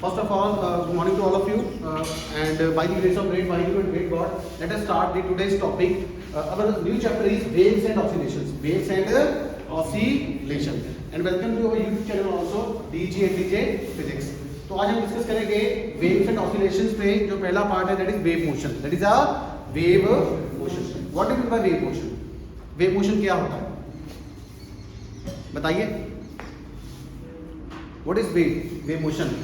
First of all, good morning to all of you, and by the grace of great Vaheguru and great God, let us start the today's topic. Our new chapter is waves and oscillations. Waves and oscillation. And welcome to our YouTube channel also, DG and DJ Physics. तो आज हम discuss करेंगे waves and oscillations पे जो पहला part है that is wave motion. That is a wave motion. What do you mean by wave motion? Wave motion क्या होता है? बताइए. What is wave? Wave motion.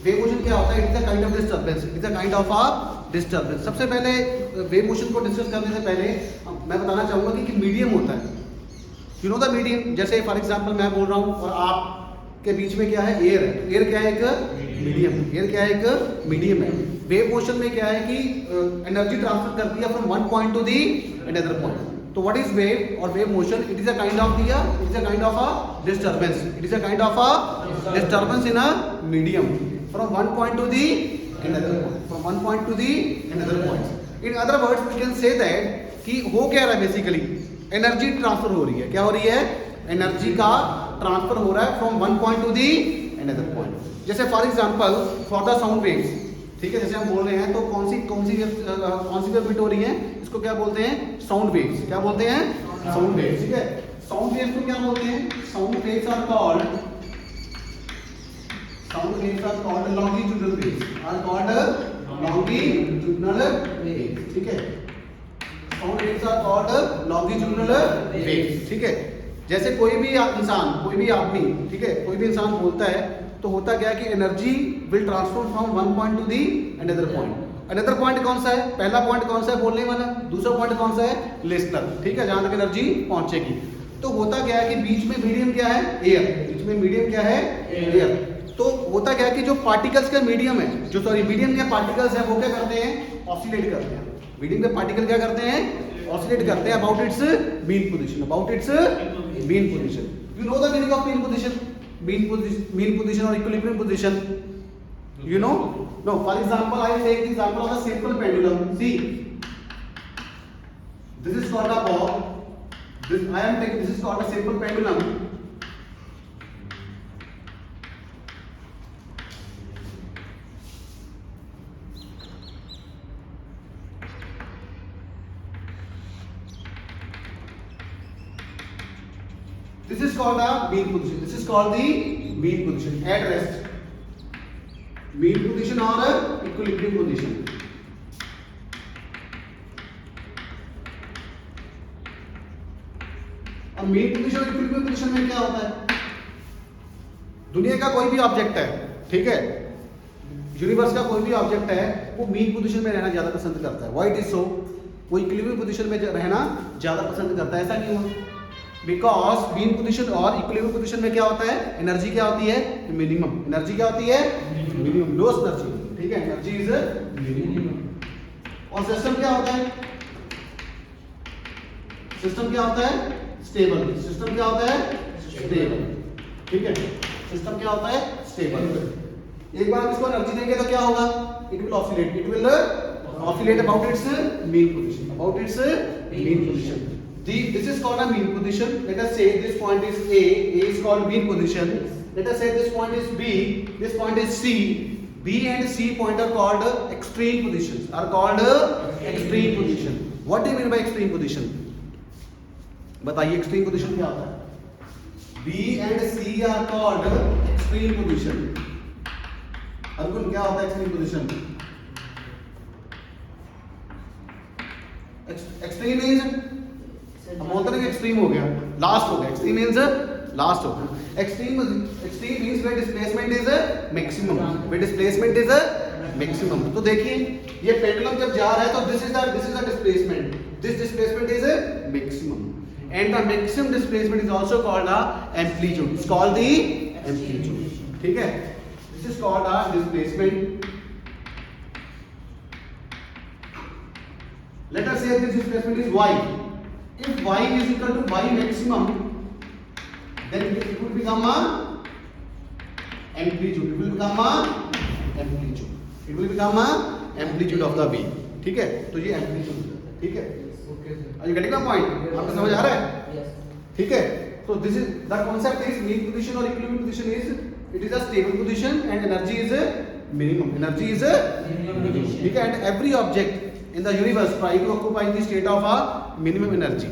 Wave motion क्या होता है? It is a kind of disturbance. It is a kind of a disturbance. सबसे पहले wave motion को डिस्कस करने से पहले मैं बताना चाहूंगा कि मीडियम होता है. You know the medium. जैसे फॉर एग्जांपल मैं बोल रहा हूँ और आपके बीच में क्या है? एयर है. एयर क्या है? एक मीडियम. एयर क्या है? एक मीडियम है. वेव मोशन में क्या है कि एनर्जी ट्रांसफर करती है from one point to the another point. तो व्हाट इज वेव और wave motion? It is a kind of it is a kind of a disturbance. It is a kind of a disturbance in a medium. From one point to the another point. From one point to the another point. In other words, we can say that कि हो क्या रहा है basically? Energy transfer हो रही है. क्या हो रही है? एनर्जी का ट्रांसफर हो रहा है from one point to the another point. जैसे for example for the sound waves. ठीक है, जैसे हम बोल रहे हैं तो कौन सी वेव बिट हो रही है? इसको क्या बोलते हैं? Sound waves. क्या बोलते हैं? Sound waves. ठीक है, साउंड वेव्स को क्या बोलते हैं? Sound waves are called longitudinal waves. Are called longitudinal waves. ठीक है, sound waves are called longitudinal waves. ठीक है, जैसे कोई भी इंसान, कोई भी आदमी, ठीक है, कोई भी इंसान बोलता है तो होता क्या है कि energy will transfer from one point to the another point. Another point कौन सा है? पहला पॉइंट कौन सा है? बोलने वाला. दूसरा पॉइंट कौन सा है? लिसनर. ठीक है, जहां तक एनर्जी पहुंचेगी. तो होता क्या है कि बीच में मीडियम क्या है? एयर. बीच में मीडियम क्या है? एयर. तो होता क्या है कि जो पार्टिकल्स का मीडियम है, जो सॉरी मीडियम के पार्टिकल्स हैं, वो क्या करते हैं? ऑसिलेट करते हैं. मीडियम के पार्टिकल क्या करते हैं? ऑसिलेट करते हैं about its mean position. About its mean position. You know the meaning of mean position? Mean position or equilibrium position. You know? No. For example I take the example of a simple pendulum. See, this is called a ball. This is called a simple pendulum. This is called a mean position. This is called the mean position at rest. Mean position or equilibrium position. अब mean position or equilibrium position में क्या होता है? दुनिया का कोई भी object है, ठीक है, यूनिवर्स का कोई भी ऑब्जेक्ट है, वो मीन पोजीशन में रहना ज्यादा पसंद करता है. Why it is so? वो इक्विलिब्रियम पोजीशन में रहना ज्यादा पसंद करता है. ऐसा क्यों? Because mean position or equilibrium position में क्या होता है? एनर्जी क्या होती है? मिनिमम. एनर्जी क्या होती है? मिनिमम. Lowest energy. ठीक है, एनर्जी इज मिनिमम. और सिस्टम क्या होता है? सिस्टम क्या होता है? स्टेबल. सिस्टम क्या होता है? स्टेबल. ठीक है, सिस्टम क्या होता है? स्टेबल. एक बार इसको एनर्जी देंगे तो क्या होगा? It will oscillate. It will oscillate about its mean position. About its mean position. This is called a mean position. Let us say this point is A. A is called mean position. Let us say this point is B. This point is C. B and C point are called extreme positions. Are called extreme position. What do you mean by extreme position? बताइए, extreme position क्या होता है? B and C are called extreme position. Arjun, क्या होता है extreme position? Extreme means हम बोलते हैं कि एक्सट्रीम हो गया, लास्ट हो गया. एक्सट्रीम मींस लास्ट हो गया. Extreme means where displacement is maximum. Where displacement is maximum. तो देखिए, ये पेंडुलम जब जा रहा है तो this is the displacement. This displacement is maximum. And the maximum displacement is also called a amplitude. It's called the amplitude. ठीक है, this is called a displacement. Let us say this displacement is y. If y is equal to y maximum, then it will become a amplitude. It will become a amplitude. It will become a amplitude of the wave. ठीक है, तो ये amplitude है. ठीक है, are you getting the point? आपको समझ आ रहा है? ठीक है, तो this is the concept is mean position or equilibrium position is it is a stable position and energy is minimum, energy is ठीक है। And every object in the universe try to occupy the state of a minimum energy.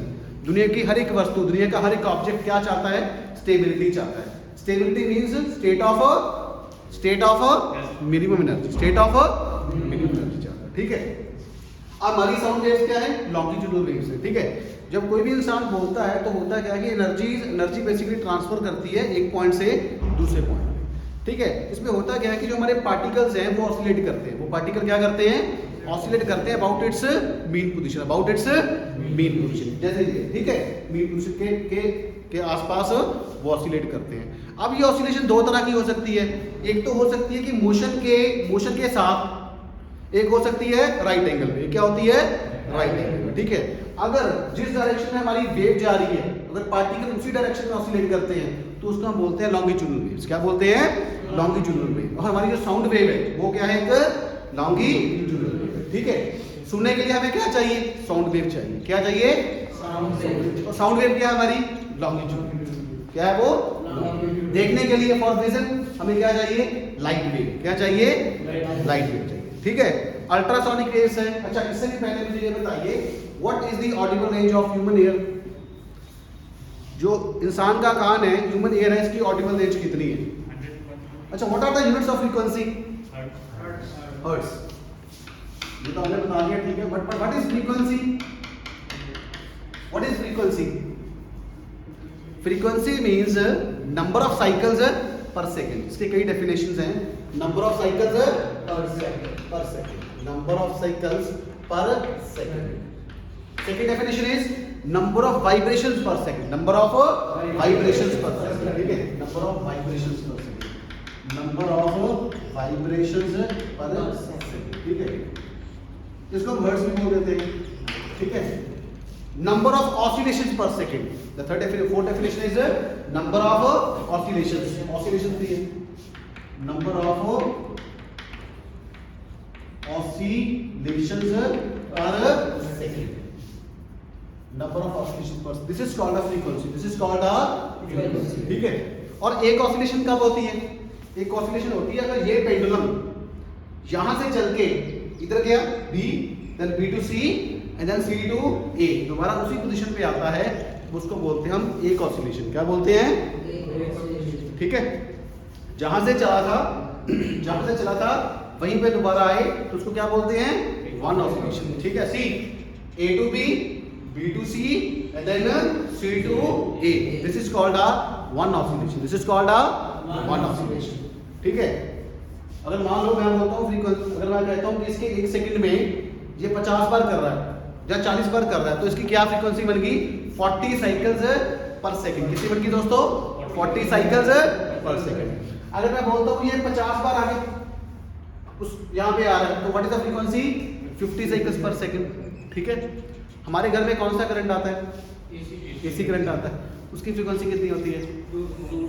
दुनिया की हर एक वस्तु, दुनिया का हर एक object क्या चाहता है? स्टेबिलिटी चाहता है। Stability means state of minimum energy, state of minimum energy चाहता है, ठीक है। अब हमारी साउंड वेव्स क्या है? लॉन्गिट्यूडनल वेव्स है, ठीक है। जब कोई भी इंसान बोलता है तो होता क्या है कि एनर्जी बेसिकली ट्रांसफर करती है एक पॉइंट से दूसरे पॉइंट में, ठीक है। इसमें होता क्या है कि जो हमारे पार्टिकल्स हैं वो ऑसिलेट करते हैं। वो पार्टिकल क्या करते हैं? ऑसिलेट करते हैं about its mean position, about its mean position, जैसे ये, ठीक है। मीन पोजीशन के आसपास वो ऑसिलेट करते हैं। अब ये ऑसिलेशन दो तरह की हो सकती है। एक तो हो सकती है कि मोशन के साथ, एक हो सकती है राइट एंगल में। क्या होती है? राइट एंगल में, ठीक है। अगर जिस डायरेक्शन में हमारी वेव जा रही है, अगर पार्टिकल उसी डायरेक्शन में ऑसिलेट करते हैं तो उसको हम बोलते हैं लॉन्गिट्यूडनल वेव्स। क्या बोलते हैं? Longitudinal wave. और हमारी जो साउंड वेव है वो क्या है? एक लॉन्गिट्यूडनल वेव, ठीक है। सुनने के लिए हमें क्या चाहिए? साउंड वेव चाहिए। क्या चाहिए? और साउंड वेव क्या है हमारी? लॉन्गिट्यूडनल। क्या है वो? देखने के लिए फॉर विजन हमें क्या चाहिए? Light wave. क्या चाहिए? लाइट वेव चाहिए, ठीक है। अल्ट्रासोनिक वेव्स है। अच्छा, इससे भी पहले मुझे ये बताइए, what is the audible range of human ear? जो इंसान का कान है, ह्यूमन ईयर है, इसकी ऑडिबल रेंज कितनी है? अच्छा, what are the units of frequency? Hertz. ये तो हमने बता दिया, ठीक है। But what is frequency? What is frequency? Frequency means number of cycles per second. इसके कई डेफिनेशंस हैं। Number of cycles per second, number of cycles per second. Second definition is number of vibrations per second, number of vibrations per second, ठीक है। Number of vibrations per second, number of vibrations per second, ठीक है। इसको हम hertz भी बोल देते हैं, ठीक है। नंबर ऑफ ऑसिलेशंस पर second, the fourth definition is number of oscillations. Oscillations भी है, नंबर ऑफ ऑसिलेशंस पर सेकंड, नंबर ऑफ ऑसिलेशंस पर, this is called a frequency, this is called a frequency, ठीक है। और एक ऑसिलेशन कब होती है? एक ऑसिलेशन होती है अगर ये पेंडुलम यहां से चल के इधर गया B, then B to C and then C to A, दोबारा उसी पोजीशन पे आता है, उसको बोलते हैं हम एक ऑसिलेशन। क्या बोलते हैं? ठीक है। जहां से चला था वहीं पे दोबारा आए तो उसको क्या बोलते हैं? वन ऑसिलेशन, ठीक है। C A to B, B to C and then C to A, this is called a one oscillation, this is called a one oscillation, ठीक है। अगर मान लो मैं बोलता हूँ फ्रीक्वेंसी, अगर मैं कहता हूँ कि इसके एक सेकंड में ये 50 बार कर रहा है या 40 बार कर रहा है, तो इसकी क्या फ्रीक्वेंसी बन गई? 40 साइकिल्स पर सेकंड। कितनी बन गई दोस्तों? 40 साइकिल्स पर सेकंड। अगर मैं बोलता हूँ ये 50 बार आगे उस यहाँ पे आ रहा है, तो what is the frequency? 50 cycles per second, ठीक है। हमारे घर में कौन सा करंट आता है? एसी करंट आता है। उसकी फ्रीक्वेंसी कितनी होती है?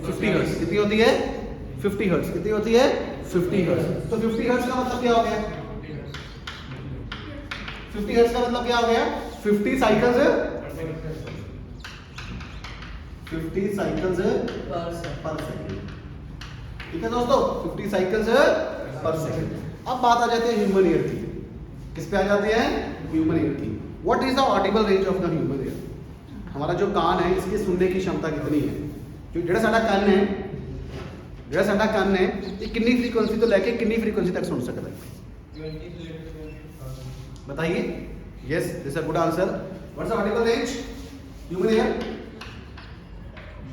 50 हर्ट्ज। कितनी होती है? 50 हर्ट्ज। कितनी होती है? 50 हर्ट्ज। तो 50 हर्ट्ज का मतलब क्या हो गया? 50 हर्ट्ज का मतलब क्या हो गया? 50 साइकिल्स पर सेकंड, ठीक है दोस्तों। 50 साइकिल्स पर सेकंड। अब बात आ जाती है ह्यूमन ईयर की। किस पे आ जाते हैं? ह्यूमन ईयर की। What is the audible range of the human ear? हमारा जो कान है इसकी सुनने की क्षमता कितनी है? जो जेड़ा साडा कान है, ये कितनी फ्रीक्वेंसी तो लेके कितनी फ्रीक्वेंसी तक सुन सकता है? बताइए। Yes, this a good answer. What's the audible range human ear?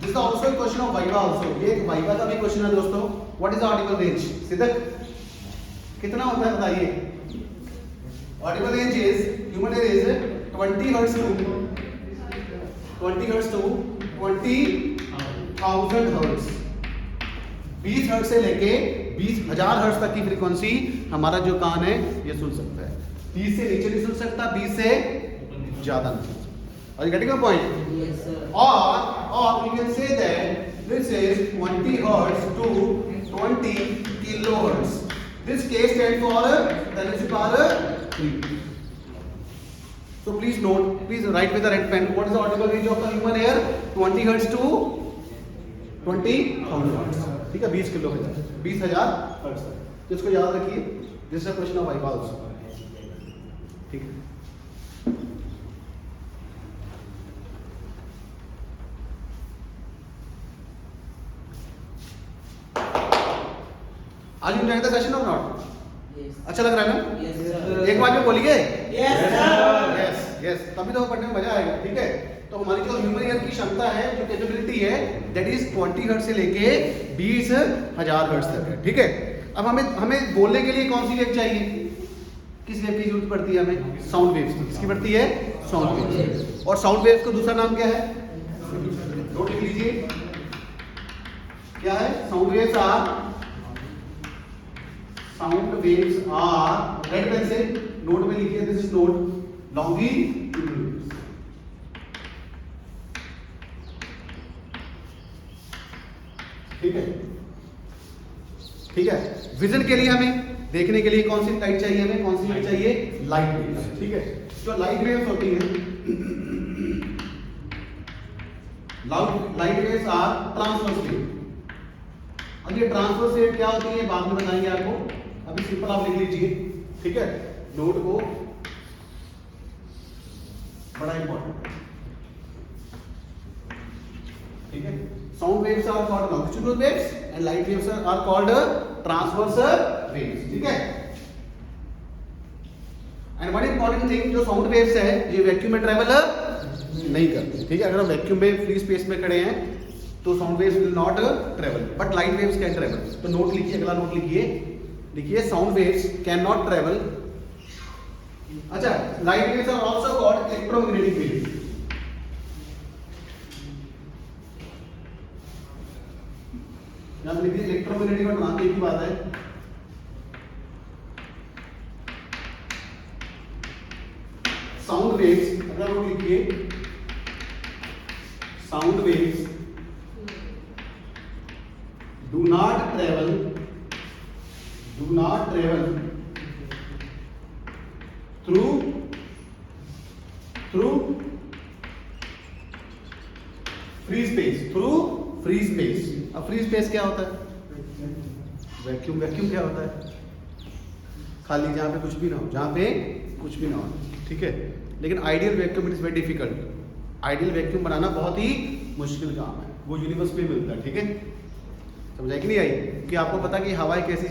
This is also a question of viva also. ये एक वाइवा का भी क्वेश्चन है दोस्तों। What is the audible range? सिद्धक कितना होता है बताइए? Audible range is human ear is 20 hertz to 20,000 hertz. 20 hertz से लेके 20,000 हर्ट्ज तक की फ्रीक्वेंसी हमारा जो कान है ये सुन सकता है। 20 से नीचे नहीं सुन सकता, 20 से ज्यादा नहीं सुन सकता। Are you getting my point? Yes, sir. Or we can say that this is 20 hertz to 20 kilohertz. This case stands for tendency power 3. So please note, please write with the red pen. What is the audible range of the human ear? 20 hertz to 20,000 hertz. ठीक है, 20 kilo hertz, 20,000 hertz तक। तो इसको याद रखिए, this is a question of viva also, ठीक है। आज यू एंजॉयिंग द सेशन और नॉट? अच्छा लग रहा है ना? Yes, sir. एक बार में बोलिए Yes, sir. यस यस, तभी तो पढ़ने में मजा आएगा, ठीक है। तो हमारी जो ह्यूमन ईयर की क्षमता है, जो कैपेबिलिटी है, दैट इज 20 हर्ट्ज से लेके 20,000 हर्ट्ज तक है, ठीक है। अब हमें बोलने के लिए कौन सी वेव चाहिए? किस वेव की जरूरत पड़ती है हमें? साउंड वेव्स की। किसकी पड़ती है? Sound waves. और साउंड वेव्स का दूसरा नाम क्या है? नोट लिख लीजिए, क्या है? Sound waves are red pen से नोट में लिखिए, दिस इज नोट लॉन्गिट्यूडिनल, ठीक है, ठीक है। विजन के लिए हमें देखने के लिए कौन सी लाइट चाहिए? हमें कौन सी लाइट चाहिए? लाइट वेव्स, ठीक है। जो लाइट वेव्स होती हैं, light waves are transverse wave. अब ये ट्रांसवर्स वेव क्या होती है बाद में बताएंगे आपको, अभी सिंपल आप लिख लीजिए, ठीक है। नोट को बड़ा इंपॉर्टेंट, ठीक है। Sound waves are called longitudinal waves and light waves are called transverse waves, ठीक है। एंड वन इंपॉर्टेंट थिंग, जो साउंड वेव्स है ये वैक्यूम में ट्रैवल नहीं करते, ठीक है। अगर हम वैक्यूम में फ्री स्पेस में खड़े हैं तो sound waves will not travel, but light waves can travel. तो नोट लिखिए, अगला नोट लिखिए sound waves can not travel. अच्छा, light waves are also called electromagnetic waves. यहां पे लिखिए इलेक्ट्रोमैग्नेटिक और नाम एक ही बात है। साउंड वेव्स, अगला नोट लिखिए, sound waves do not travel through free space। अब फ्री स्पेस क्या होता है? वैक्यूम क्या होता है? खाली, जहां पे कुछ भी ना हो, ठीक है। लेकिन ideal vacuum it is very difficult. Ideal vacuum बनाना बहुत ही मुश्किल काम है, वो यूनिवर्स में मिलता है, ठीक है। समझा कि नहीं आई? कि आपको पता कि हवा एक ऐसी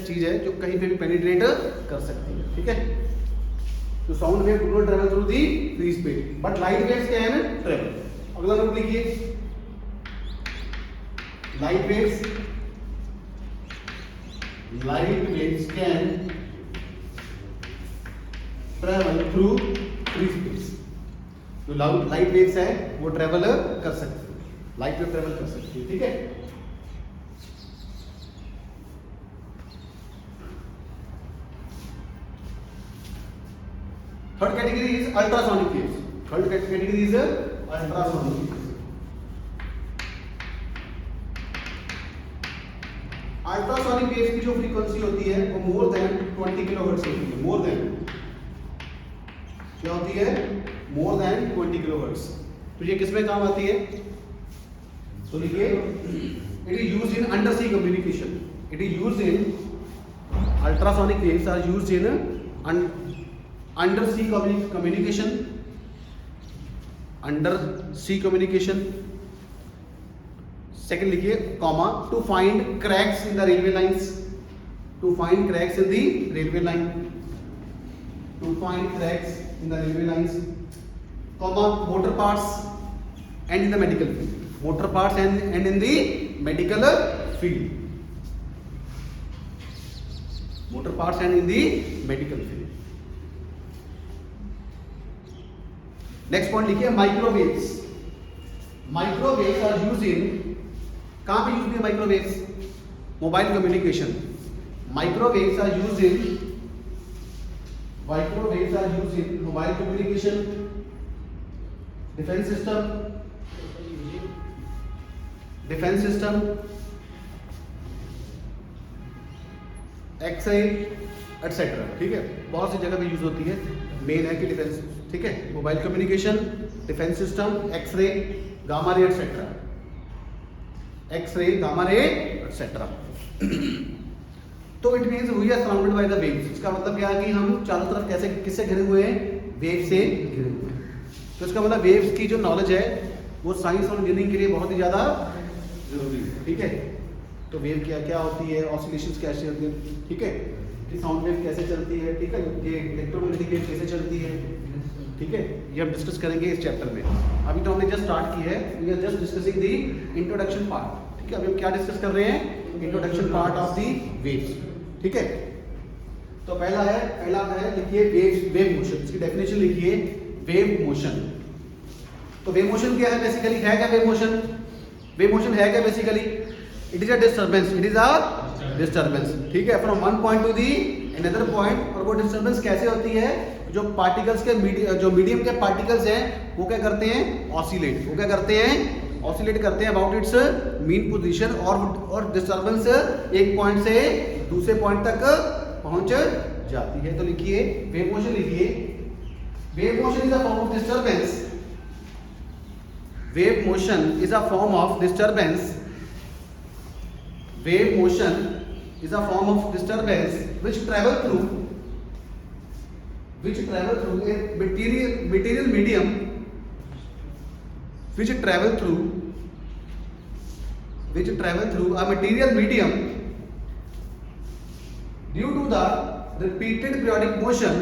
चीज है जो कहीं पे भी पेनिट्रेट कर सकती है, ठीक है। तो sound wave do not travel through the free space, but light waves can travel. अगला नोट लिखिए, light waves can travel through free space. जो लाइट वेव्स है वो ट्रैवल कर सकती है, लाइट वेव ट्रैवल कर सकती है, ठीक है। Third category is ultrasonic waves. Third category is ultrasonic waves. Ultrasonic waves की जो फ्रीक्वेंसी होती है वो मोर देन 20 किलोहर्ट्ज होती है। मोर देन क्या होती है? More than 20 kilohertz. तो ये किसमें काम आती है? तो लिखिए, it is used in under sea communication. It is used in ultrasonic waves are used in under sea communication, under sea communication. Second लिखिए comma, to find cracks in the railway lines, to find cracks in the railway line, to find cracks in the railway lines, comma, motor parts and in the medical field, motor parts and in the medical field, motor parts and in the medical field. Next point लिखिए microwaves. Microwaves are used in, कहां पे use है microwaves? Mobile communication. Microwaves are used in, microwaves are used in mobile communication, defence system, x ray etcetera, ठीक है। बहुत सी जगह पे use होती है, मेन है कि डिफेंस, ठीक है। Mobile communication, defence system, x ray, gamma ray etcetera, x ray, gamma ray etcetera. तो it means we are surrounded by the waves. इसका मतलब क्या है कि हम चारों तरफ कैसे किससे घिरे हुए हैं, वेव से घिरे हुए हैं। तो इसका मतलब वेव्स की जो नॉलेज है वो साइंस और इंजीनियरिंग के लिए बहुत ही ज़्यादा जरूरी है। ठीक है, तो वेव क्या क्या होती है, ऑसिलेशंस कैसे होती है, ठीक है, कि साउंड वेव कैसे चलती है, ठीक है, ये इलेक्ट्रोमैग्नेटिक वेव कैसे चलती है, ठीक है, ये हम डिस्कस करेंगे इस चैप्टर में। अभी तो हमने जस्ट स्टार्ट की है, we are just discussing the introduction part. ठीक है, अभी हम क्या डिस्कस कर रहे हैं, introduction part of the waves. ठीक है, तो पहला है लिखिए वेव मोशन। इसकी डेफिनेशन लिखिए, वेव मोशन। तो वेव मोशन क्या है, बेसिकली है क्या वेव मोशन? वेव मोशन है क्या basically? It is a disturbance, it is a disturbance. ठीक है, from one point to the another point. और वो डिस्टर्बेंस कैसे होती है, जो पार्टिकल्स के मीडियम के पार्टिकल्स हैं वो क्या करते हैं, ऑसिलेट। वो क्या करते हैं, ऑसिलेट करते हैं अबाउट इट्स मीन पोजीशन। और डिस्टर्बेंस एक पॉइंट से दूसरे पॉइंट तक पहुंच जाती है। तो लिखिए वेव मोशन, लिखिए wave motion is a form of disturbance. Wave motion is a form of disturbance. Wave motion is a form of disturbance which travel through a material medium, which travel through a material medium due to the repeated periodic motion.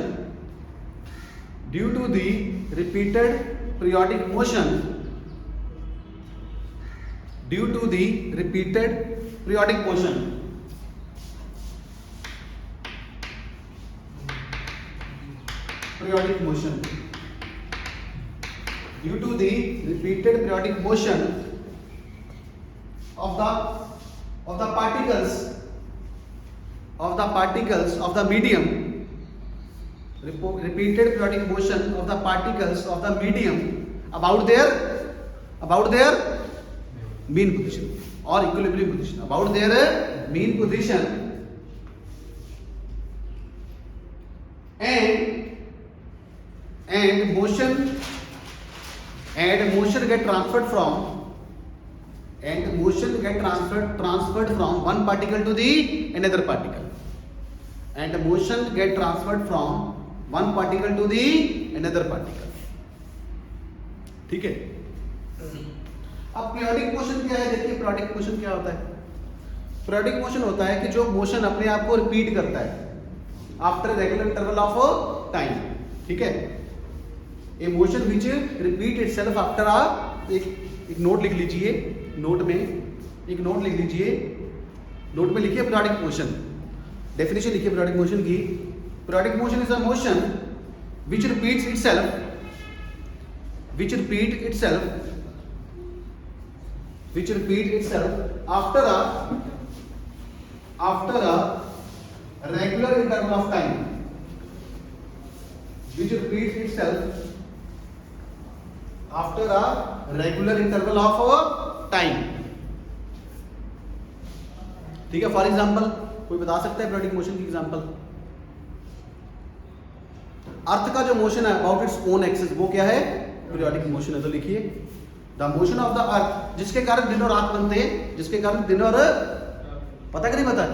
Due to the repeated periodic motion. Due to the repeated periodic motion. Periodic motion. Due to the repeated periodic motion of the particles of the medium. Repeated periodic motion of the particles of the medium about their mean position or equilibrium position, about their mean position, and motion get transferred from one particle to the another particle, and motion get transferred from one particle to the another particle. ठीक है, अब periodic motion क्या है, देखिए periodic motion क्या होता है। Periodic motion होता है कि जो मोशन अपने आप को रिपीट करता है after regular interval of time. ठीक है, ए motion which repeat itself after एक नोट लिख लीजिए, नोट में लिखिए पीरियोडिक मोशन। डेफिनेशन लिखिए पीरियोडिक मोशन की। Periodic motion is a motion which repeats itself after a regular interval of time. Which repeats itself after a regular interval of time. ठीक है, for example कोई बता सकता है पीरियोडिक मोशन की example? अर्थ का जो मोशन है अबाउट इट्स ओन एक्सिस, वो क्या है, पीरियोडिक मोशन है। तो लिखिए the motion of the earth, जिसके कारण दिन और रात बनते हैं, जिसके कारण दिन और, पता कि नहीं पता?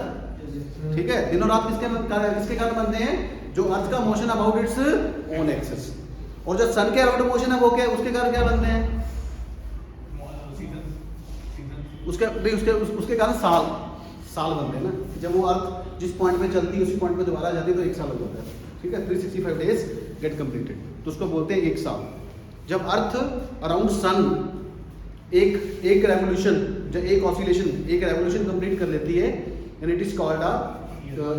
ठीक है, दिन और रात किसके कारण बनते हैं, जो अर्थ का motion about its own axis. और जो सन के अराउंड मोशन है वो क्या, उसके कारण क्या बनते हैं, उसके कारण साल बनते हैं ना। जब वो अर्थ जिस पॉइंट पे चलती है उसी पॉइंट पे दोबारा जाती है तो एक साल हो जाता है। ठीक है, 365 डेज गेट कंप्लीटेड, तो उसको बोलते हैं एक साल। जब अर्थ अराउंड सन एक रेवोल्यूशन, जब एक ऑसिलेशन, एक रेवोल्यूशन कंप्लीट कर लेती है, एंड इट इज कॉल्ड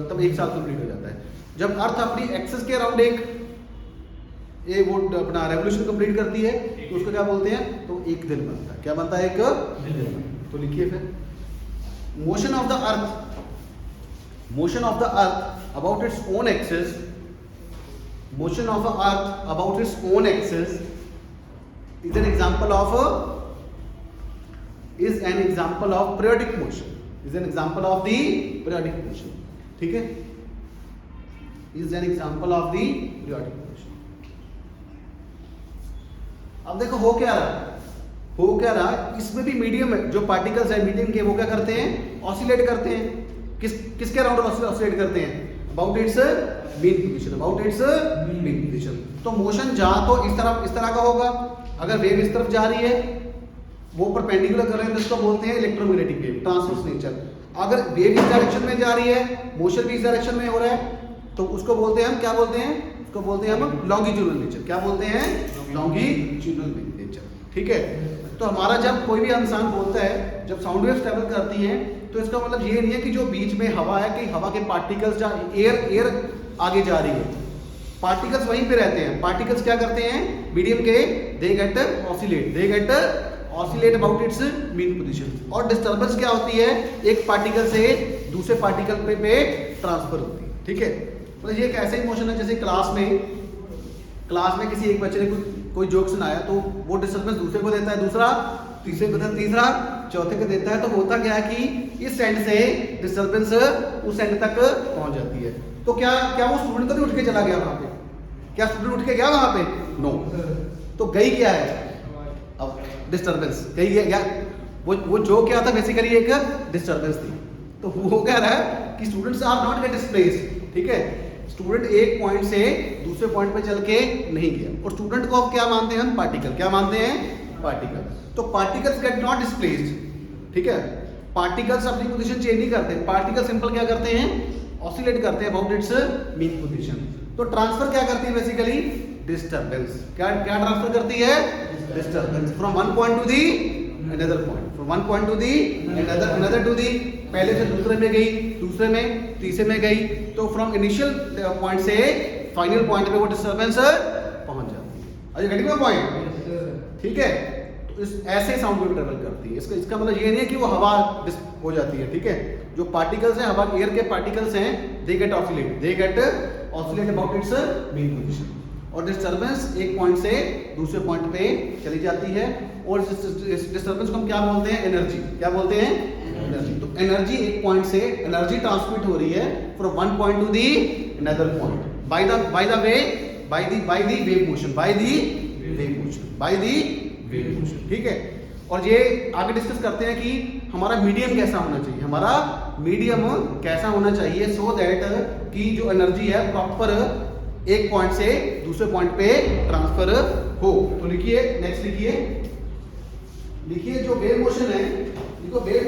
तब एक साल कंप्लीट हो जाता है। जब अर्थ अपनी एक्सिस के अराउंड वो अपना रेवोल्यूशन कंप्लीट करती है तो उसको क्या बोलते हैं, तो एक दिन बनता है। क्या बनता है, एक दिन। तो लिखिए फिर motion of the earth about its own axis, motion of the earth about its own axis is an example of periodic motion, is an example of the periodic motion। ठीक है, is an example of the periodic motion। अब देखो हो क्या रहा है, हो क्या रहा, इसमें भी मीडियम है, जो पार्टिकल्स है मीडियम के, वो क्या करते हैं, ऑसिलेट करते हैं। किसके अराउंड ऑसिलेट करते हैं, about its mean position, about its mean position. तो मोशन जा तो इस तरह का होगा, अगर वेव इस तरफ जा रही है, वो परपेंडिकुलर कर रहे हैं, तो इसको बोलते हैं इलेक्ट्रोमैग्नेटिक वेव, ट्रांसवर्स नेचर। अगर वेव इस डायरेक्शन में जा रही है, मोशन भी इस डायरेक्शन में हो रहा है, तो उसको बोलते हैं हम, क्या बोलते हैं, उसको बोलते हैं हम लॉन्गिट्यूडनल नेचर। क्या बोलते हैं, लॉन्गिट्यूडनल नेचर। ठीक है, तो हमारा जब कोई भी इंसान बोलता है, जब साउंड वेव्स ट्रेवल करती हैं, तो इसका मतलब ये नहीं है कि जो बीच में हवा है, कि हवा के पार्टिकल्स एयर आगे जा रही है, पार्टिकल्स वहीं पे रहते हैं। पार्टिकल्स क्या करते हैं, मीडियम के, they get oscillate about its mean position. और डिस्टर्बेंस क्या होती है, एक पार्टिकल से दूसरे पार्टिकल पे ट्रांसफर होती है। ठीक है, तो ये एक ऐसा ही मोशन है, जैसे क्लास में किसी एक बच्चे ने कोई जोक सुनाया, तो वो डिस्टर्बेंस दूसरे को देता है, दूसरा तीसरे को देता है, तीसरा चौथे को देता है। तो होता क्या है कि इस एंड से डिस्टर्बेंस उस एंड तक पहुंच जाती है। तो क्या वो स्टूडेंट तो नहीं उठ के चला गया वहां पे, क्या स्टूडेंट उठ के गया वहां पे, नो। तो गई क्या है, अब डिस्टर्बेंस गई है, क्या वो जो क्या था, बेसिकली एक डिस्टर्बेंस थी। तो वो कह रहा है कि students are not get displaced. ठीक है, स्टूडेंट एक पॉइंट से दूसरे पॉइंट पे चल के नहीं गया, और स्टूडेंट को अब क्या मानते हैं हम, पार्टिकल। क्या मानते हैं, पार्टिकल। तो पार्टिकल्स गेट नॉट डिस्प्लेस्ड। ठीक है, पार्टिकल्स अपनी पोजीशन चेंज नहीं करते, पार्टिकल सिंपल क्या करते हैं, ऑसिलेट करते हैं अबाउट इट्स मीन पोजीशन। तो ट्रांसफर क्या करती है, बेसिकली डिस्टर्बेंस। क्या ट्रांसफर करती है, disturbance, from one point to the another point, from one point to the another to the, पहले से दूसरे में गई, दूसरे में तीसरे में गई, तो फ्रॉम इनिशियल पॉइंट से फाइनल पॉइंट पे वो डिस्टर्बेंस पहुंच जाती है। अरे गेटिंग माय पॉइंट। ठीक है, तो इस ऐसे साउंड वेव ट्रेवल करती है। इसका मतलब ये नहीं है कि वो हवा हो जाती है। ठीक है, जो पार्टिकल्स हैं, हवा एयर के पार्टिकल्स हैं, they get oscillate about its mean position. और डिस्टर्बेंस एक पॉइंट से दूसरे पॉइंट पे चली जाती है, और इस डिस्टर्बेंस को हम क्या बोलते हैं, एनर्जी। क्या बोलते हैं, एनर्जी। तो एनर्जी एक पॉइंट से एनर्जी ट्रांसमिट हो रही है from one point to the another point by the wave motion. ठीक है, और ये आगे डिस्कस करते हैं कि हमारा मीडियम कैसा होना चाहिए, हमारा मीडियम कैसा होना चाहिए, सो दैट कि जो एनर्जी है प्रॉपर एक पॉइंट से दूसरे पॉइंट पे ट्रांसफर हो। तो लिखिए, नेक्स्ट लिखिए जो वेव मोशन है, देखो वेव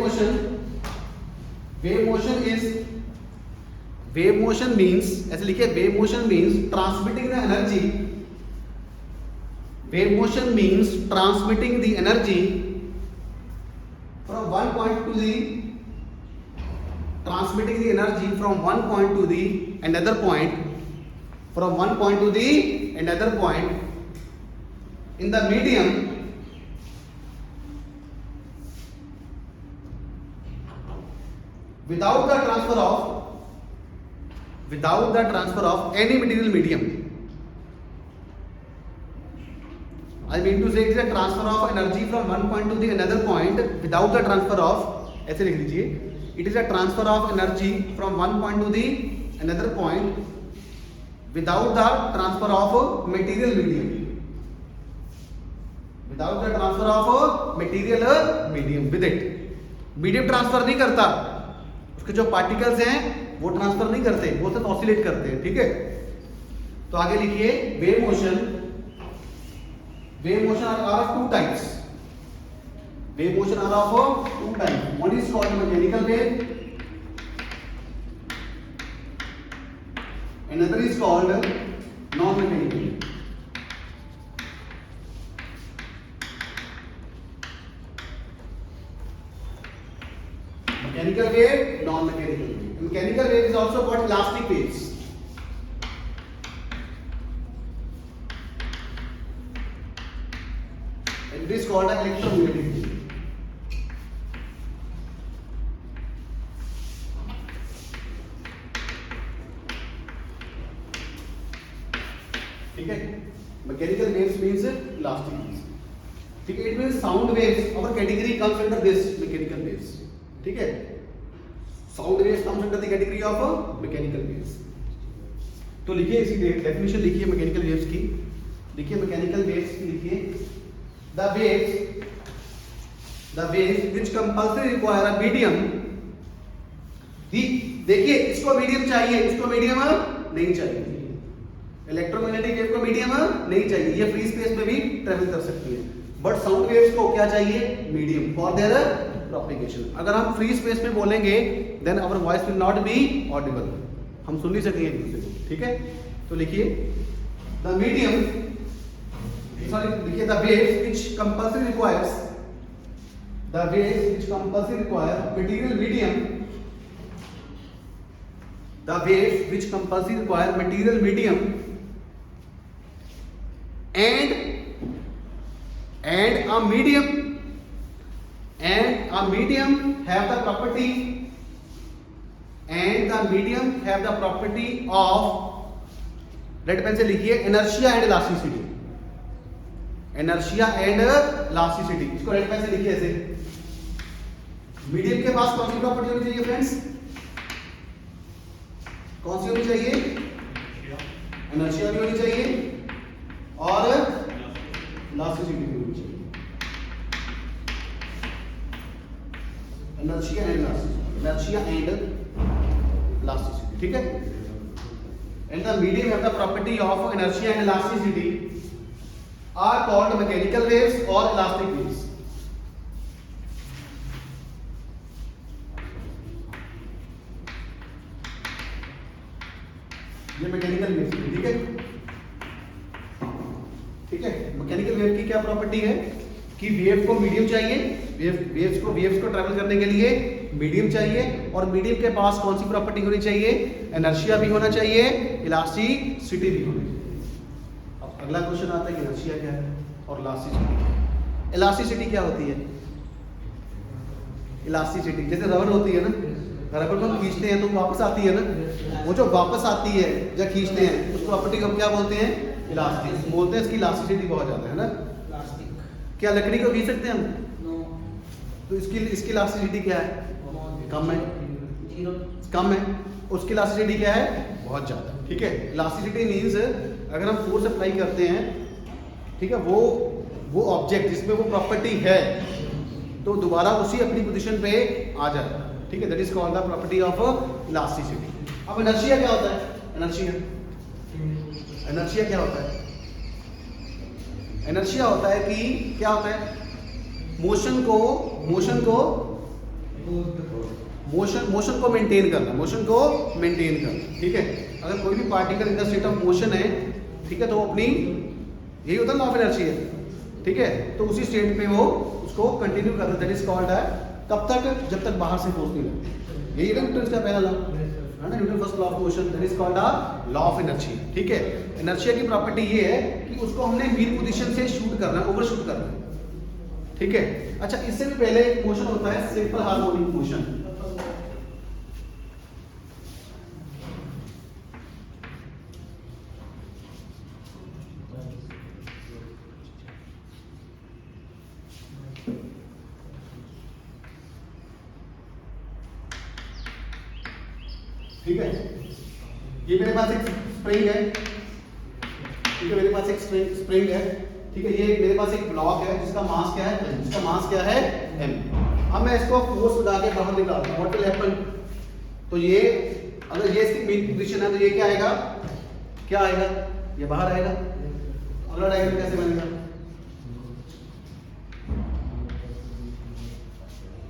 मोशन मींस, ऐसे लिखिए, wave motion means transmitting the energy, wave motion means transmitting the energy from one point to the, transmitting the energy from one point to the another point, from one point to the another point in the medium without the transfer of any material medium. I mean to say it is a transfer of energy from one point to the another point without the transfer of, ऐसे लिख लीजिए, it is a transfer of energy from one point to the another point without the transfer of material medium, without the transfer of material medium with it. Medium transfer नहीं करता, उसके जो particles हैं वो transfer नहीं करते, वो सिर्फ ऑसिलेट करते हैं। ठीक है, तो आगे लिखिए, wave motion are of two types, wave motion are of two types. One is called mechanical wave, another is called non-mechanical wave. Mechanical wave, non-mechanical wave. Mechanical wave is also called elastic waves. And it is called an electromagnetic wave. ठीक है, mechanical waves means elastic waves. ठीक है, it means sound waves, our category comes under this mechanical waves. ठीक है, sound waves comes under the category of mechanical waves. तो लिखिए, इसी definition लिखिए मैकेनिकल वेव्स की, लिखिए मैकेनिकल वेव्स की, लिखिए the waves the waves which compulsory require a medium, देखिए इसको मीडियम चाहिए, इसको मीडियम नहीं चाहिए, इलेक्ट्रोमैग्नेटिक वेव को मीडियम नहीं चाहिए, ये फ्री स्पेस में भी ट्रेवल कर सकती है, बट साउंड वेव्स को क्या चाहिए, मीडियम फॉर देयर प्रोपेगेशन। अगर हम फ्री स्पेस में बोलेंगे then our voice will not be audible, हम सुन नहीं सकेंगे एक दूसरे को, ठीक है। तो लिखिए द मीडियम, सॉरी लिखिए the waves which compulsory requires, the waves which compulsory require material medium, the waves which compulsory require material medium and a medium have the property, and the medium have the property of, red pen से लिखिए inertia and elasticity, inertia and elasticity, इसको red pen से लिखिए ऐसे। Medium के पास कौन सी property होनी चाहिए फ्रेंड्स, कौन सी होनी चाहिए, इनर्शिया भी होनी चाहिए और इलास्टिसिटी भी होनी चाहिए, inertia and elasticity, inertia and elasticity, ठीक है। And the medium have the property of inertia and elasticity are called mechanical waves और इलास्टिक वेव्स। ये मैकेनिकल वेव, ठीक है, ठीक है। मैकेनिकल वेव की क्या प्रॉपर्टी है कि वेव को मीडियम चाहिए, वेव्स को ट्रैवल करने के लिए मीडियम चाहिए, और मीडियम के पास कौन सी प्रॉपर्टी होनी चाहिए, इनर्शिया भी होना चाहिए, इलास्टिसिटी भी होनी चाहिए। अब अगला क्वेश्चन आता है कि इनर्शिया क्या है और इलास्टिसिटी। इलास्टिसिटी क्या होती है, इलास्टिसिटी जैसे रबर होती है ना, रबर को हम खींचते हैं तो वापस आती है ना, वो जो वापस आती है जब खींचते हैं उस प्रॉपर्टी को क्या बोलते हैं, इलास्टिक बोलते हैं। इसकी इलास्टिसिटी बहुत ज्यादा है ना, क्या लकड़ी को खींच सकते हैं हम, तो इसकी इलास्टिसिटी क्या है, कम है, कम है, उसकी इलास्टिसिटी क्या है, बहुत ज्यादा, ठीक है। इलास्टिसिटी मींस अगर हम फोर्स अप्लाई करते हैं, ठीक है, वो ऑब्जेक्ट जिसमें वो प्रॉपर्टी है तो दोबारा उसी अपनी पोजीशन पे आ जाता है, ठीक है, that is called the property of elasticity. अब इनर्शिया क्या होता है, इनर्शिया क्या होता है, इनर्शिया होता है कि क्या होता है, मोशन को मेंटेन करना, ठीक है। अगर कोई भी particle in the state of motion है, ठीक है, तो वो अपनी, यही होता है लॉ ऑफ इनर्शिया, ठीक है, तो उसी स्टेट पे वो उसको कंटिन्यू करता है, दैट इज कॉल्ड है, कब तक, जब तक बाहर से फोर्स नहीं लगती। यही है न्यूटन का पहला लॉ है ना, Newton first law of motion, that is called a law of inertia, ठीक है। इनर्शिया की प्रॉपर्टी ये है कि उसको हमने मीन पोजीशन से शूट करना है, ओवर शूट करना है, ठीक है। अच्छा, इससे भी पहले एक मोशन होता है सिंपल हार्मोनिक मोशन, ठीक है। ये मेरे पास एक स्प्रिंग है, ठीक है, मेरे पास एक स्प्रिंग है, ठीक है, ये मेरे पास एक ब्लॉक है जिसका मास क्या है, जिसका मास क्या है, m। अब मैं इसको फोर्स लगा के बाहर निकालता हूं, व्हाट विल हैपन, तो ये अगर ये इसकी मीन पोजीशन है तो ये क्या आएगा, ये बाहर आएगा। अगला डायग्राम कैसे बनेगा,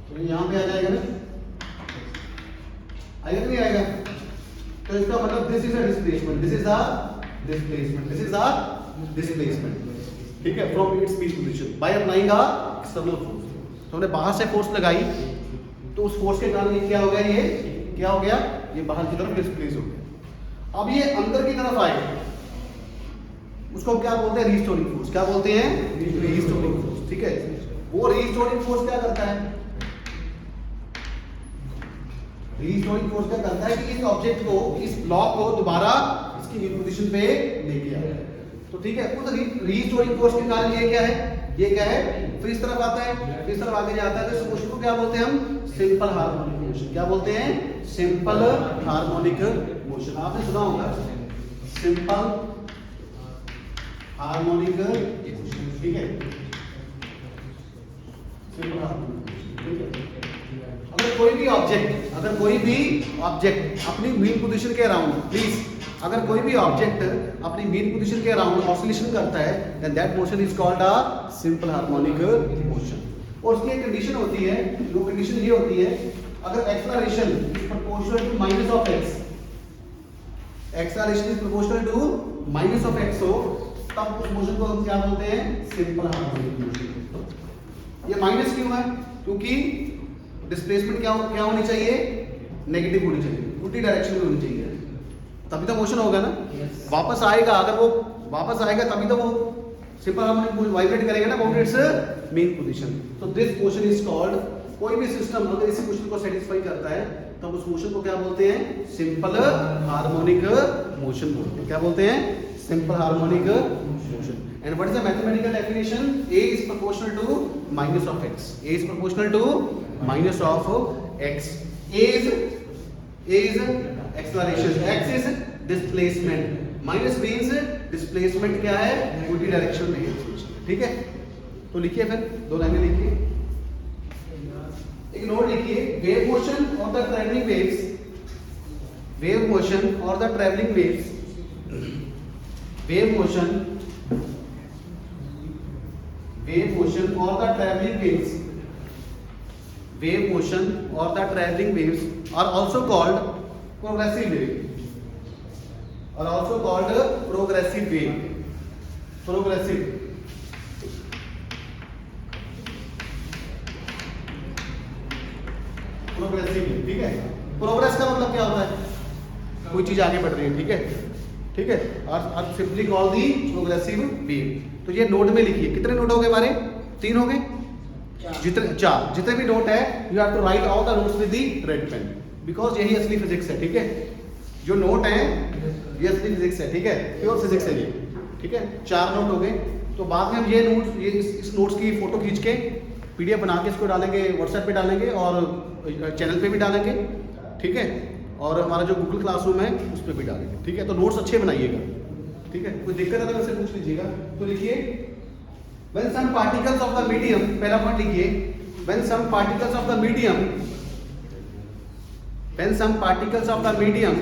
तो ये यहां पे आ जाएगा ना, आएगा नहीं आएगा, तो इसका मतलब दिस इज अ डिस्प्लेसमेंट, ठीक है, from its mean position by applying a external force. तो हमने बाहर से फोर्स लगाई, तो उस फोर्स के कारण ये क्या हो गया, ये बाहर की तरफ डिस्प्लेस हो गया। अब ये अंदर की तरफ आएगा, उसको क्या बोलते हैं, रीस्टोरिंग फोर्स, क्या बोलते हैं, रीस्टोरिंग फोर्स, ठीक है। वो रीस्टोरिंग फोर्स क्या करता है, रीस्टोरिंग फोर्स क्या करता है कि इस ऑब्जेक्ट को, इस ब्लॉक को दोबारा इसकी मीन पोजीशन पे लेके आता है, तो ठीक है। उस रीस्टोरिंग फोर्स के कारण ये क्या है, फिर इस तरफ आता है, फिर इस तरफ आगे जाता है, तो इस मोशन को क्या बोलते हैं हम, सिंपल हार्मोनिक मोशन, क्या बोलते हैं, सिंपल हार्मोनिक मोशन। आपने सुना होगा सिंपल हार्मोनिक मोशन, ठीक है, सिंपल हार्मोनिक मोशन, ठीक है। अगर कोई भी ऑब्जेक्ट अपनी मीन पोजीशन के अराउंड, प्लीज, अगर कोई भी ऑब्जेक्ट अपनी मीन पोजीशन के अराउंड ऑसिलेशन करता है, then that motion is called a simple harmonic motion. और उसकी एक कंडीशन होती है, वो कंडीशन ये होती है, अगर acceleration is proportional to minus of x, acceleration is proportional to minus of x हो, तब उस मोशन को हम क्या बोलते हैं? Simple harmonic motion. ये माइनस क्यों है? क्योंकि डिस्प्लेसमेंट क्या होनी चाहिए? नेगेटिव होनी चाहिए, उल्टी डायरेक्शन में होनी चाहिए, तभी तो मोशन होगा ना। वापस आएगा, अगर वो वापस आएगा तभी तो वो सिंपल हार्मोनिक वाइब्रेट करेगा ना, बाउंड इट्स मेन पोजीशन। तो दिस मोशन इज कॉल्ड, कोई भी सिस्टम अगर इसी क्वेश्चन को सेटिस्फाई करता है तब उस मोशन को क्या बोलते हैं? सिंपल हार्मोनिक मोशन बोलते हैं। क्या बोलते हैं? Simple harmonic motion. And what is the mathematical definition? A is proportional to minus of x. A is proportional to minus of x. A is acceleration. X is displacement. Minus means displacement क्या है? उल्टी direction में है। ठीक है, तो लिखिए फिर दो लाइनें लिखिए, एक नोट लिखिए, wave motion or the travelling waves, wave motion or the travelling waves, wave motion or the traveling waves, wave motion or the traveling waves are also called progressive wave, are also called progressive wave, progressive wave, ठीक है। Progress का मतलब क्या होता है? कोई चीज आगे बढ़ रही है, ठीक है, ठीक है, और सिंपली कॉल दी प्रोग्रेसिव वेव। तो ये नोट में लिखिए, कितने नोट हो गए हमारे? 3 हो गए, जितने भी नोट है you have to write all the notes with the red pen, because यही असली फिजिक्स है, ठीक है। जो नोट है ये असली फिजिक्स है, ठीक है, प्योर फिजिक्स है ये, ठीक है। 4 नोट हो गए, तो बाद में हम ये नोट्स, ये इस नोट्स की फोटो खींच के पीडीएफ बना के इसको डालेंगे, व्हाट्सएप पे डालेंगे और चैनल पे भी डालेंगे, ठीक है, और हमारा जो गूगल क्लासरूम है उस पर भी डालेंगे, ठीक है। तो नोट्स अच्छे बनाइएगा, ठीक है, कोई दिक्कत है तो मुझसे पूछ लीजिएगा। तो लिखिए, when some particles of the medium, पहला पॉइंट लिखिए, when some particles of the medium, when some particles of the medium,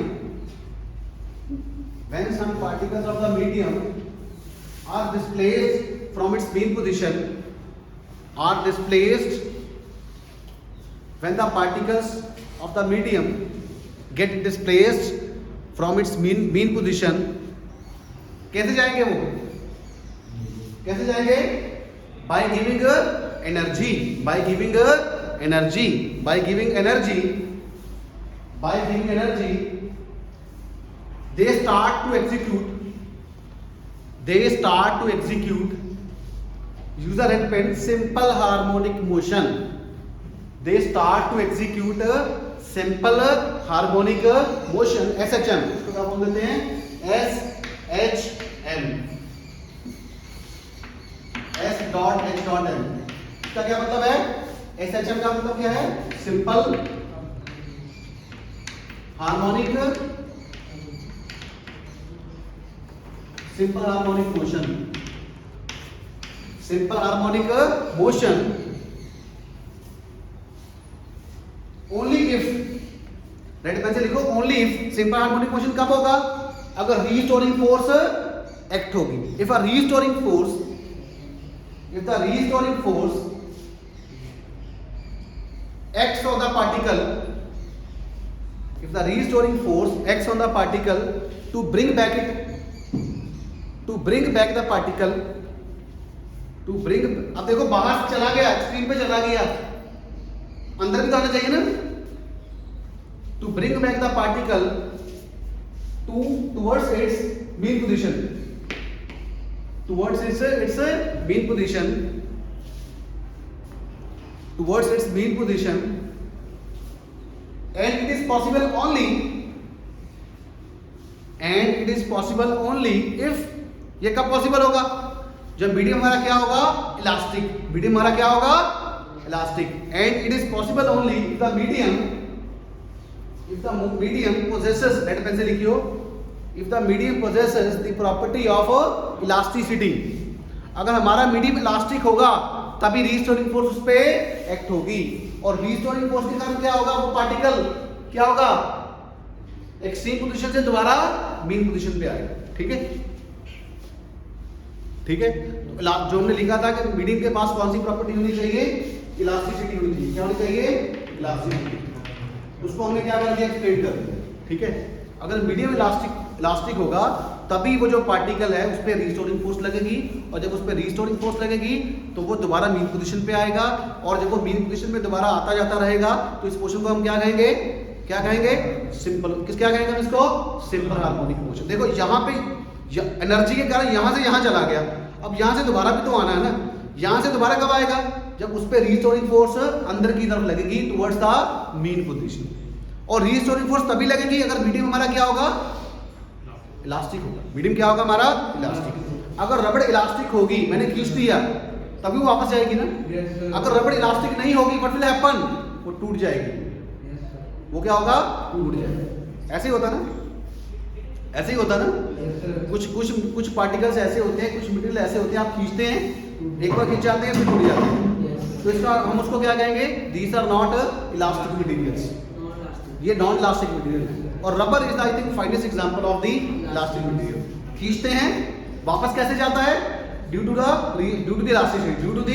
when some particles of the medium are displaced from its mean position, are displaced, when the particles of the medium get displaced from its mean position, कैसे जाएंगे वो? कैसे जाएंगे? By giving energy, by giving energy, by giving energy, by giving energy, they start to execute, they start to execute, use a red pen, simple harmonic motion. They start to execute simple harmonic motion, SHM, इसको क्या बोल देते हैं? SHM, S dot H dot M, इसका क्या मतलब है? SHM का मतलब क्या है? Simple harmonic, simple harmonic motion, simple harmonic motion only if, red pen से लिखो, only if simple harmonic motion कब होगा? अगर रीस्टोरिंग फोर्स एक्ट होगी। If a restoring force, if the restoring force acts on the particle, if the restoring force acts on the particle to bring back it, to bring back the particle, to bring, अब देखो बाहर से चला गया, screen पे चला गया, अंदर भी तो आना चाहिए ना। to bring back the particle towards its mean position, towards its mean position, towards its mean position, and it is possible only, and it is possible only if, ये कब पॉसिबल होगा? जब मीडियम हमारा क्या होगा? इलास्टिक। मीडियम हमारा क्या होगा? Elastic. And it is possible only if the medium, if the medium possesses, red pen से लिखियो, if the medium possesses the property of elasticity, अगर हमारा मीडियम इलास्टिक होगा तभी रीस्टोरिंग फोर्स उस पे एक्ट होगी। और रीस्टोरिंग फोर्स के कारण क्या होगा, वो पार्टिकल क्या होगा, एक्सट्रीम पोजीशन से दोबारा मीन पोजीशन पे आएगा। ठीक है, ठीक है। तो जो हमने लिखा था कि मीडियम के पास कौन सी प्रॉपर्टी होनी चाहिए, इलास्टिसिटी होनी चाहिए। क्या होनी चाहिए, इलास्टिसिटी। उसको हमने क्या कर दिया, एक्सप्लेन कर दिया। ठीक है, अगर मीडियम इलास्टिक होगा तभी वो जो पार्टिकल है उस पर रीस्टोरिंग फोर्स लगेगी, और जब उस पर रीस्टोरिंग फोर्स लगेगी तो वो दोबारा मीन पोजीशन पे आएगा, और जब वो मीन पोजीशन में दोबारा आता जाता रहेगा तो इस मोशन को हम क्या कहेंगे, क्या कहेंगे, सिंपल। क्या कहेंगे हम इसको, सिंपल हार्मोनिक मोशन। देखो यहाँ पे एनर्जी के कारण यहां से यहां चला गया, अब यहां से दोबारा भी तो आना है ना, यहां से दोबारा कब आएगा, जब उस पर रीस्टोरिंग फोर्स अंदर की तरफ लगेगी टुवर्ड्स द मीन पोजीशन। और रीस्टोरिंग फोर्स तभी लगेगी अगर मीडियम हमारा क्या होगा, इलास्टिक होगा। मीडियम क्या होगा हमारा, इलास्टिक। अगर रबड़ इलास्टिक होगी, मैंने खींच दिया तभी वो वापस जाएगी ना। अगर रबड़ इलास्टिक नहीं होगी, व्हाट विल हैपन, वो टूट जाएगी। वो क्या होगा, टूट जाएगा। ऐसे ही होता ना, ऐसे ही होता ना। कुछ पार्टिकल्स ऐसे होते हैं, कुछ मटेरियल ऐसे होते हैं, आप खींचते हैं, एक बार खींच जाते हैं फिर टूट जाते हैं, तो इसका हम उसको क्या कहेंगे, these are not elastic materials, ये नॉन इलास्टिक मटेरियल है। और rubber is I think finest example of the elastic material. खींचते हैं, वापस कैसे जाता है, due to the elasticity, due to the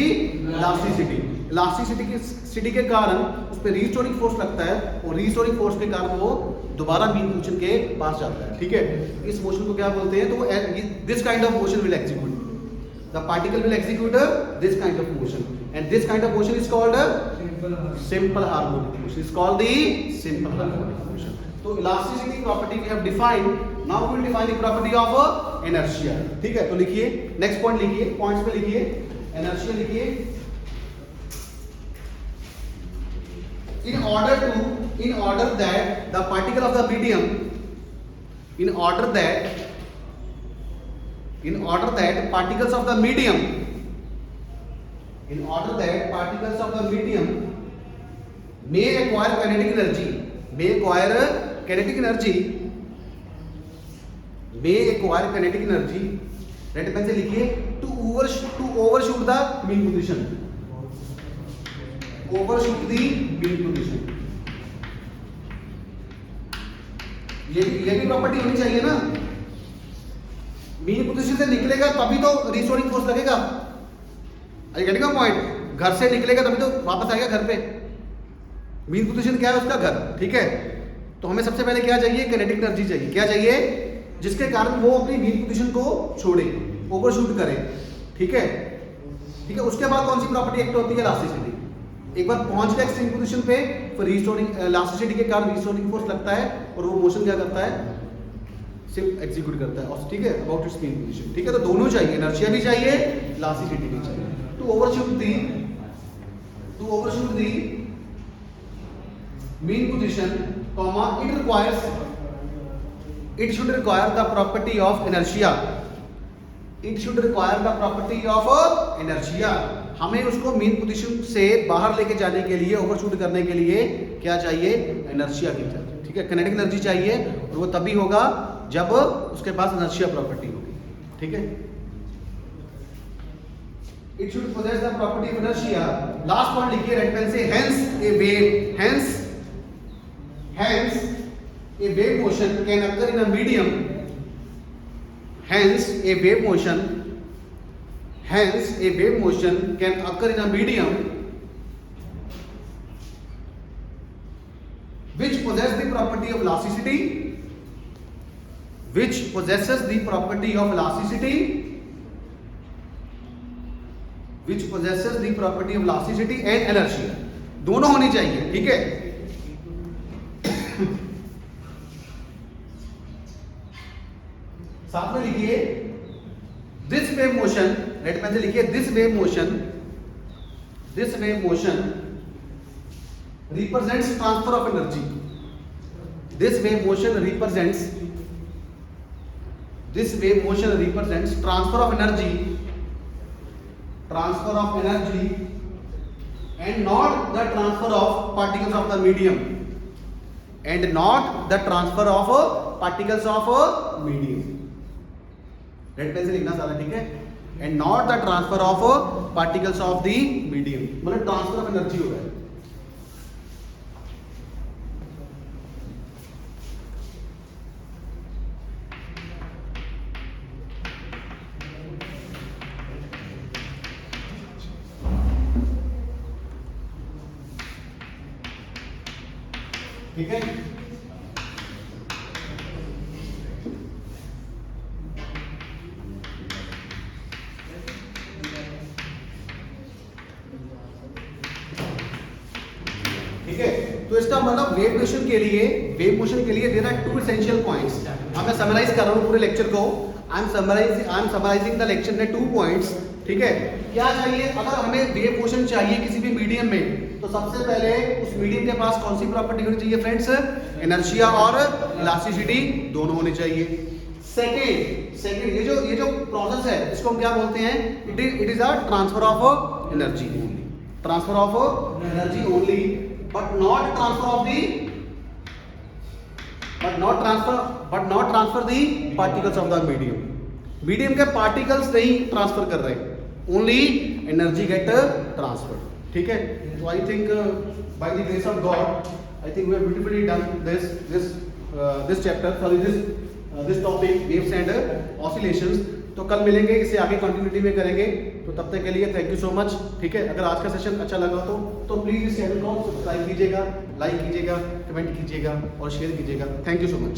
elasticity. Elasticity के कारण उस पर रीस्टोरिंग फोर्स लगता है, और रीस्टोरिंग फोर्स के कारण वो दोबारा मीन पोजीशन के पास जाता है। ठीक है, इस मोशन को क्या बोलते हैं, तो this kind of motion will execute, the particle will execute this kind of motion, and this kind of motion is called simple harmonic motion, is called the simple harmonic motion. तो elasticity property we have defined, now we will define the property of inertia. ठीक है, तो लिखिए next point, लिखिए points पे लिखिए, inertia लिखिए। In order that the particle of the medium, in order that particles of the medium, may acquire kinetic energy, red pen से लिखिए, to overshoot the mean position, overshoot the mean position। ये भी property होनी चाहिए ना, mean position से निकलेगा तभी तो रीस्टोरिंग फोर्स लगेगा। आई गेटिंग अ पॉइंट, घर से निकलेगा तभी तो वापस आएगा घर पे। मीन पोजीशन क्या है उसका, घर। ठीक है, तो हमें सबसे पहले क्या चाहिए, किनेटिक एनर्जी चाहिए। क्या चाहिए, जिसके कारण वो अपनी मीन पोजीशन को छोड़े, ओवरशूट करे। ठीक है, ठीक है। उसके बाद कौन सी प्रॉपर्टी एक्ट होती है, इलास्टिसिटी। एक बार पहुंच गया एक्सट्रीम पोजीशन पे, फिर रीस्टोरिंग इलास्टिसिटी के कारण रीस्टोरिंग फोर्स लगता है, और वो मोशन क्या करता है, सिर्फ एग्जीक्यूट करता है। और ठीक है, अबाउट इट्स मीन पोजीशन। ठीक है, तो दोनों चाहिए, इनर्शिया भी चाहिए, इलास्टिसिटी भी चाहिए। To overshoot the mean position, comma, it should require the property of inertia, हमें उसको मीन पोजीशन से बाहर लेके जाने के लिए, ओवरशूट करने के लिए क्या चाहिए, इनर्शिया की चाहिए। ठीक है, किनेटिक एनर्जी चाहिए, और वो तभी होगा जब उसके पास इनर्शिया प्रॉपर्टी होगी। ठीक है, it should possess the property of inertia. Last point लिखिए रेड पेन से, hence a wave motion can occur in a medium, hence a wave motion can occur in a medium which possesses the property of elasticity, and inertia, दोनों होनी चाहिए। ठीक है, साथ में लिखिए this wave motion, red pen से लिखिए, this wave motion represents transfer of energy, this wave motion represents transfer of energy and not the transfer of particles of the medium, red pen से लिखना सारा। ठीक है, and not the transfer of particles of the medium, मतलब transfer of energy हो रहा है। ठीक है, ठीक है। तो इसका मतलब वेव मोशन के लिए, वेव मोशन के लिए there are two essential points. अब मैं समराइज कर रहा हूँ पूरे लेक्चर को। I am summarising the lecture में 2 पॉइंट्स। ठीक है, क्या चाहिए अगर हमें वेव मोशन चाहिए किसी भी मीडियम में, तो सबसे पहले उस मीडियम के पास कौन सी प्रॉपर्टी होनी चाहिए फ्रेंड्स? इनर्शिया और इलास्टिसिटी दोनों होने चाहिए। सेकंड ये जो प्रोसेस है इसको हम क्या बोलते हैं? It is a transfer of energy only, transfer of energy only, but not transfer the particles of the medium. Medium के पार्टिकल्स नहीं ट्रांसफर कर रहे, ओनली एनर्जी गेट ट्रांसफर। ठीक है, तो I think by the grace of God I think we have beautifully done this chapter, sorry this topic waves and oscillations. तो कल मिलेंगे, इसे आगे कंटिन्यूटी में करेंगे। तो तब तक के लिए थैंक यू सो मच। ठीक है, अगर आज का सेशन अच्छा लगा तो प्लीज इस चैनल को सब्सक्राइब कीजिएगा, लाइक कीजिएगा, कमेंट कीजिएगा और शेयर कीजिएगा। Thank you so much.